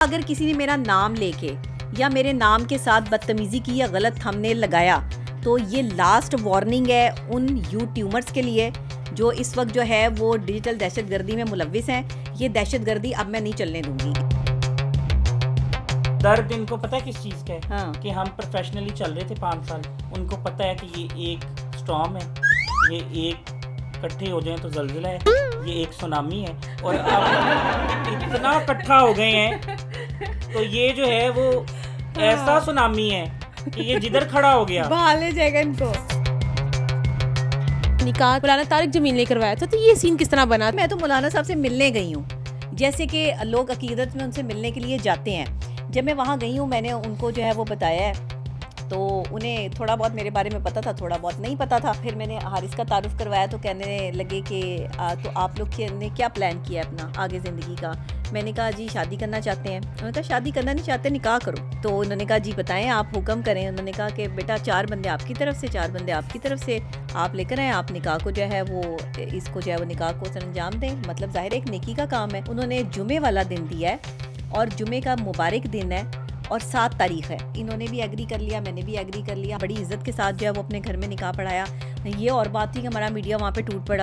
अगर किसी ने मेरा नाम लेके या मेरे नाम के साथ बदतमीज़ी की या गलत थंबनेल लगाया तो ये लास्ट वार्निंग है उन यूट्यूबर्स के लिए जो इस वक्त जो है वो डिजिटल दहशतगर्दी में मुलव्विस हैं। ये दहशतगर्दी अब मैं नहीं चलने दूंगी। दर्द इनको पता है किस चीज़ का है? हाँ। कि हम प्रोफेशनली चल रहे थे 5 साल, उनको पता है कि ये एक स्टॉर्म है, ये एक इकट्ठे हो जाएं तो जल्जिला है, ये एक सुनामी है, और अब इतना इकट्ठा हो गए हैं तो ये जो है वो ऐसा सुनामी है कि ये जिधर खड़ा हो गया बहा ले जाएगा इनको। निकाह मौलाना तारिक जमील ने करवाया था, तो ये सीन किस तरह बना? मैं तो मौलाना साहब से मिलने गई हूँ, जैसे कि लोग अकीदत में उनसे मिलने के लिए जाते हैं। जब मैं वहाँ गई हूँ मैंने उनको जो है वो बताया है, तो उन्हें थोड़ा बहुत मेरे बारे में पता था, थोड़ा बहुत नहीं पता था। फिर मैंने हारिस का तारुफ करवाया तो कहने लगे कि तो आप लोग ने क्या प्लान किया है अपना आगे ज़िंदगी का। मैंने कहा जी शादी करना चाहते हैं। उन्होंने कहा शादी करना नहीं चाहते, निकाह करो। तो उन्होंने कहा जी बताएं, आप हुक्म करें। उन्होंने कहा कि बेटा 4 बंदे आपकी तरफ से, 4 बंदे आपकी तरफ से, आप लेकर आए, आप निकाह को जो है वो इसको जो है वो निकाह को सरंजाम दें। मतलब ज़ाहिर एक नेकी का काम है। उन्होंने जुमे वाला दिन दिया है और जुमे का मुबारक दिन है और 7 तारीख है। इन्होंने भी एग्री कर लिया, मैंने भी एग्री कर लिया। बड़ी इज्जत के साथ जो है वो अपने घर में निकाह पढ़ाया। ये और बात थी कि हमारा मीडिया वहाँ पे टूट पड़ा।